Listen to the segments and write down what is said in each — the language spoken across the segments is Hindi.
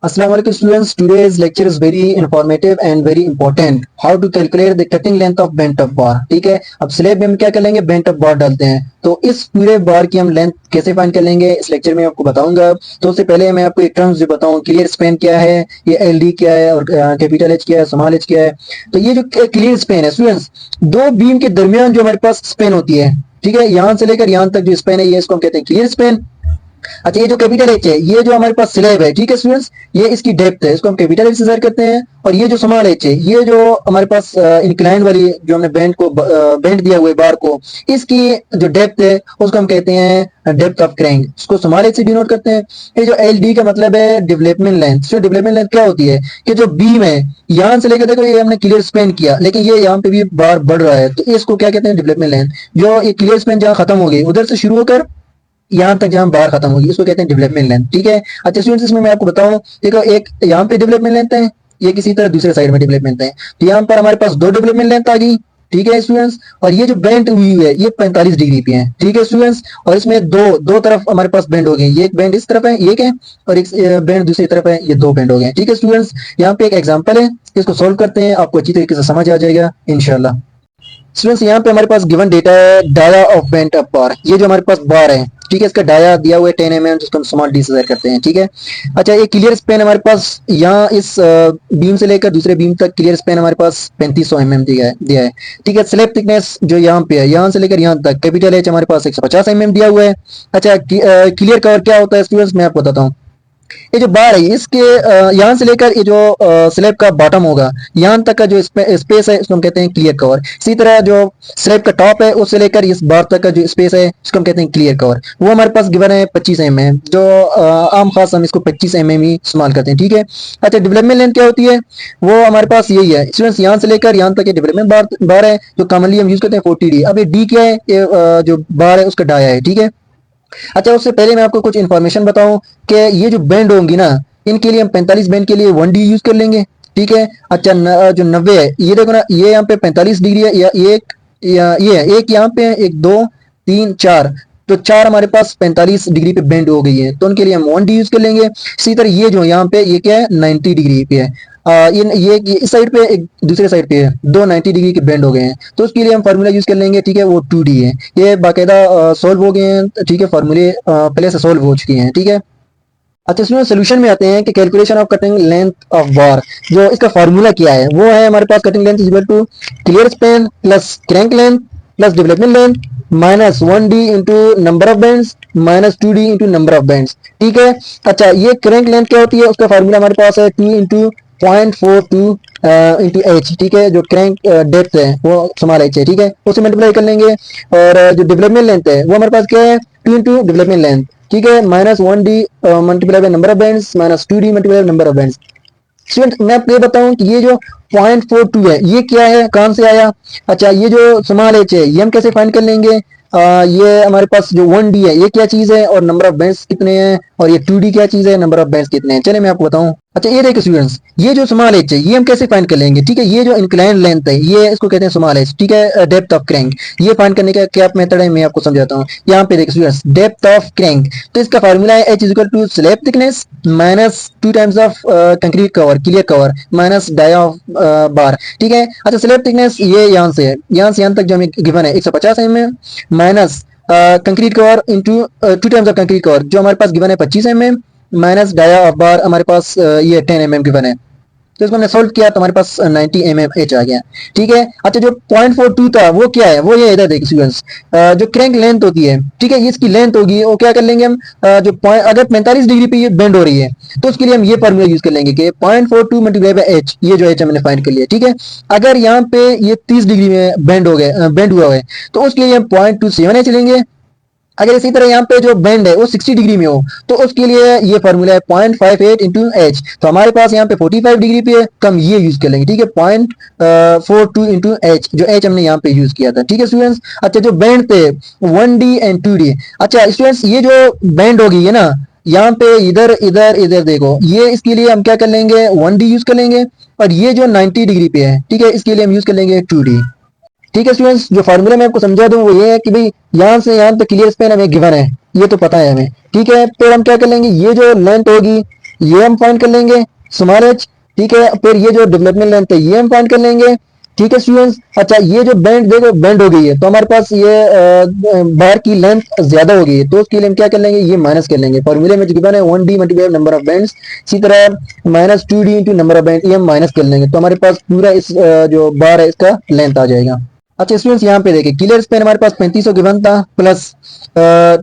Assalamu alaikum students. Today's lecture is very informative and very important. How to calculate the cutting length of bent up bar. ठीक है, अब स्लैब में हम क्या कर लेंगे, बेंट अप बार डालते हैं। तो इस पूरे बार की हम लेंथ कैसे फाइंड कर लेंगे इस लेक्चर में आपको बताऊंगा। तो उससे पहले मैं आपको एक टर्म्स जो बताऊं, क्लियर स्पैन क्या है, ये एल डी क्या है और कैपिटल एच क्या है, स्मॉल एच क्या है। तो ये जो क्लियर स्पैन है स्टूडेंट्स, दो बीम के दरमियान जो हमारे पास स्पैन होती है, ठीक है, यहां से लेकर यहां तक जो स्पैन है, ये इसको हम कहते हैं क्लियर स्पैन। अच्छा, ये जो कैपिटल एच है, ये जो हमारे पास स्लैब है, ठीक है स्टूडेंट्स, ये इसकी डेप्थ है, इसको हम कैपिटल एच से ज़ाहिर करते हैं। और ये जो स्मॉल एच है, ये जो हमारे पास इंक्लाइन वाली जो हमने बेंड को बेंड दिया हुआ है बार को, इसकी जो डेप्थ है उसको हम कहते हैं डेप्थ ऑफ क्रैंक, इसको स्मॉल एच से डिनोट करते हैं। ये जो एल डी का मतलब है डेवलपमेंट लेंथ। तो डेवलपमेंट लेंथ क्या होती है कि जो बीम है यहां से लेकर, देखो ये हमने क्लियर स्पैन किया लेकिन ये यहाँ पे भी बार बढ़ रहा है, तो इसको क्या कहते हैं, डेवलपमेंट लेंथ। जो ये क्लियर स्पैन जहां खत्म हो गई उधर से शुरू होकर यहाँ तक जहां बार खत्म होगी, इसको कहते हैं डेवलपमेंट लेंथ। ठीक है, अच्छा स्टूडेंट्स, इसमें मैं आपको बताऊं, देखो एक यहाँ पे डेवलपमेंट लेंथ है, ये किसी तरह दूसरे साइड में डेवलपमेंट है, तो यहाँ पर हमारे पास दो डेवलपमेंट लेंथ आ गई। ठीक है स्टूडेंट्स, और ये जो बेंड हुई है ये 45 डिग्री पे है। ठीक है स्टूडेंट्स, और इसमें दो दो तरफ हमारे पास बेंड हो गए, ये एक बेंड इस तरफ है, एक है, और एक बेंड दूसरी तरफ है, ये दो बेंड हो गए। ठीक है स्टूडेंट्स, यहाँ पे एक एग्जांपल है, इसको सोल्व करते हैं, आपको अच्छी तरीके से समझ आ जाएगा इंशाल्लाह। स्टूडेंट्स, यहाँ पे हमारे पास गिवन डेटा है डाया ऑफ बेंट अप बार, ये जो हमारे पास बार है, ठीक है, इसका डाया दिया हुआ है 10 mm, जिसको हम स्मॉल डी से ज़ाहिर करते हैं। ठीक है, अच्छा, ये क्लियर स्पैन हमारे पास यहाँ इस बीम से लेकर दूसरे बीम तक क्लियर स्पैन हमारे पास 3500 mm दिया है। ठीक है, स्लैब थिकनेस जो यहाँ पे है, यहाँ से लेकर यहाँ तक कैपिटल एच हमारे पास 150 mm दिया हुआ है। अच्छा, क्लियर कवर क्या होता है स्टूडेंट्स, मैं आपको बताता हूँ। ये जो बार है इसके यहाँ से लेकर ये जो स्लैब का बॉटम होगा, यहाँ तक का जो स्पेस है इसको हम कहते हैं क्लियर कवर। इसी तरह जो स्लैब का टॉप है उससे लेकर इस बार तक का जो स्पेस है इसको हम कहते हैं क्लियर कवर। वो हमारे पास गिवन है 25 mm, जो आम खास हम इसको 25 mm ही इस्तेमाल करते हैं। ठीक है, अच्छा, डेवलपमेंट लेंथ क्या होती है, वो हमारे पास यही है स्टूडेंट्स, यहाँ से लेकर यहाँ तक डेवलपमेंट बार है, जो कॉमनली हम यूज करते हैं 40D। अब ये डी क्या है, ये जो बार है उसका डाया है। ठीक है, अच्छा, उससे पहले मैं आपको कुछ इन्फॉर्मेशन बताऊं कि ये जो बैंड होंगी ना, इनके लिए हम 45 बैंड के लिए 1D यूज कर लेंगे। ठीक है, अच्छा, जो 90 है, ये देखो ना, ये यहाँ पे 45 डिग्री है, या एक ये है, एक यहाँ पे है, एक दो तीन चार, तो चार हमारे पास 45 डिग्री पे बेंड हो गई है, तो उनके लिए हम 1D यूज कर लेंगे। इसी तरह ये जो यहाँ पे ये क्या है, 90 डिग्री पे है, ये इस साइड पे एक दूसरे साइड पे है, दो 90 डिग्री के बेंड हो गए हैं, तो उसके लिए हम फार्मूला यूज कर लेंगे। ठीक है, वो 2D है, ये बाकायदा सॉल्व हो गए हैं। ठीक है, फार्मूले पहले से सॉल्व हो चुके हैं। ठीक है, अच्छा, इसमें सोल्यूशन में आते हैं कि calculation of cutting length of bar, जो इसका फार्मूला क्या है, वो है हमारे पास cutting length is equal to clear span plus crank length plus development length minus 1D into number of bends minus 2D into number of bends. ठीक है, अच्छा, ये क्रैंक लेंथ क्या होती है, उसका फार्मूला हमारे पास है 2 इंटू 0.42 इंटू एच। ठीक है, जो क्रैंक डेप्थ है वो स्मॉल एच है। ठीक है, उसे मल्टीप्लाई कर लेंगे, और जो डेवलपमेंट लेंथ है वो हमारे पास क्या है, 2 इंटू डेवलपमेंट लेंथ। ठीक है, minus 1D multiply by number of bends minus 2D multiply by number of bands. Student, मैं आपको ये बताऊं कि ये जो 0.42 है ये क्या है, कहां से आया। अच्छा, ये जो स्मॉल एच है ये हम कैसे फाइंड कर लेंगे, ये हमारे पास जो 1D है ये क्या चीज है, और नंबर ऑफ बैंड्स कितने हैं, और ये 2D क्या चीज है, नंबर ऑफ बैंड्स कितने हैं। चलिए मैं आपको बताऊं। अच्छा, ये देखिए स्टूडेंट्स, ये जो स्मॉल एच है ये हम कैसे फाइंड कर लेंगे। ठीक है, ये जो इंक्लाइन लेंथ है ये इसको कहते हैं स्मॉल एच। ठीक है, डेप्थ ऑफ क्रैंक, ये फाइंड करने का क्या मेथड है मैं आपको समझाता हूँ। यहाँ पे देखिए स्टूडेंट्स, डेप्थ ऑफ क्रैंक, तो इसका फार्मूला है H is equal to slab thickness minus 2 times of concrete cover clear cover minus dia of bar. ठीक है, अच्छा, स्लैब थिकनेस ये यहाँ से है, यहाँ से यहाँ तक जो हमें गिवन है 150 mm minus concrete cover into 2 times of concrete cover जो हमारे पास गिवन है 25 mm minus dia of bar हमारे पास ये 10 mm गिवन है, तो इसको हमने सोल्व किया तो हमारे पास 90 mm एच आ गया। ठीक है, अच्छा, जो 0.42 था वो क्या है, वो ये इधर देखिए स्टूडेंट्स, जो क्रैंक लेंथ होती है, ठीक है, ये इसकी लेंथ होगी, वो क्या कर लेंगे हम, जो अगर 45 डिग्री पे ये बेंड हो रही है तो उसके लिए हम ये फॉर्मूला यूज कर लेंगे कि 0.42 मल्टीप्लाई बाय एच, ये जो एच हमने फाइंड कर लिया। ठीक है, अगर यहाँ पे ये 30 डिग्री में बेंड हो गए, बेंड हुआ है, तो उसके लिए हम 0.27 एच लेंगे। अगर इसी तरह यहाँ पे जो बेंड है वो 60 डिग्री में हो तो उसके लिए ये फॉर्मूला है 0.58 इंटू एच, तो हमारे पास यहाँ पे 45 डिग्री पे है तो हम ये यूज कर लेंगे। ठीक है, 0.42 इंटू एच, जो एच हमने यहाँ पे यूज किया था। ठीक है स्टूडेंट्स, अच्छा, जो बेंड थे 1D एंड 2D। अच्छा स्टूडेंट्स, ये जो बेंड होगी है ना, यहाँ पे इधर इधर इधर देखो, ये इसके लिए हम क्या कर लेंगे, 1D यूज कर लेंगे, और ये जो 90 डिग्री पे है, ठीक है, इसके लिए हम यूज कर लेंगे 2D। ठीक है स्टूडेंट्स, जो फार्मूला मैं आपको समझा दूं वो ये है कि भाई यहाँ से यहाँ तक क्लियर स्पैन हमें गिवन है, ये तो पता है हमें। ठीक है, तो हम क्या कर लेंगे, ये जो लेंथ होगी ये हम फाइंड कर लेंगे स्मॉल एच, ठीक है। फिर ये जो डेवलपमेंट लेंथ है ये हम फाइंड कर लेंगे, ठीक है स्टूडेंट्स। अच्छा ये जो बेंड देखो बेंड हो गई है तो हमारे पास ये बार की लेंथ ज्यादा हो गई है, तो उसके लिए हम क्या कर लेंगे, ये माइनस कर लेंगे। फॉर्मूले में जो गिवन है 1d multiply number of bends, इसी तरह minus 2d into number of bend, ये हम माइनस कर लेंगे, तो हमारे पास पूरा इस जो बार है इसका लेंथ आ जाएगा। अच्छा स्टूडेंट्स यहाँ पे देखिए क्लियर स्पेन हमारे पास 3500 गिवन था, प्लस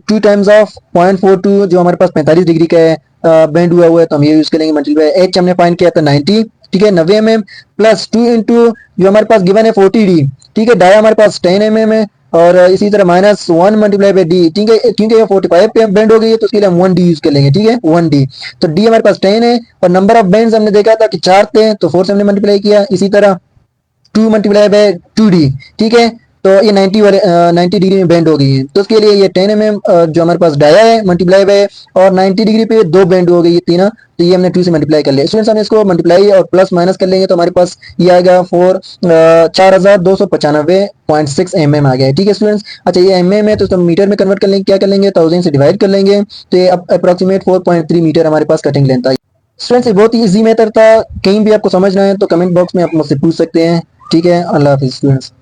2 टाइम्स ऑफ 0.42 जो हमारे पास 45 डिग्री का है बेंड हुआ हुआ है, तो हम ये यूज करेंगे। मल्टीप्लाई एच हमने फाइंड किया था 90, ठीक है 90 mm, प्लस 2 इंटू जो हमारे पास गिवन है 40d, ठीक है। डाया हमारे पास 10 mm है, और इसी तरह माइनस 1 मल्टीप्लाई बाई डी, ठीक है, क्योंकि ये 45 पे बेंड हो गई है तो उसके लिए हम 1d यूज कर लेंगे, ठीक है 1d। तो डी हमारे पास 10 है, और नंबर ऑफ बेंड्स हमने देखा था कि 4 थे, तो 4 से हमने मल्टीप्लाई किया। इसी तरह 2 मल्टीप्लाई बाय 2d, ठीक है। तो ये 90 डिग्री में बेंड हो गई है, तो उसके लिए ये 10 mm जो हमारे पास डाया है मल्टीप्लाई बाय, और 90 डिग्री पे दो बेंड हो गई है तीनों, तो ये हमने 2 से मल्टीप्लाई कर लिया। स्टूडेंट्स हम इसको मल्टीप्लाई और प्लस माइनस कर लेंगे तो हमारे पास ये आएगा 4295.6 mm आ गया है, ठीक है स्टूडेंट्स। अच्छा ये mm है तो इसको मीटर में कन्वर्ट कर लेंगे, क्या कर लेंगे 1000 से डिवाइड कर लेंगे, तो ये अप्रोक्सीमेट 4.3 मीटर हमारे पास कटिंग लेंथ आई। स्टूडेंट्स ये बहुत ही इजी मेथड था, कहीं भी आपको समझना है तो कमेंट बॉक्स में आप मुझसे पूछ सकते हैं, ठीक है। अल्लाह हाफिज स्टूडेंट्स।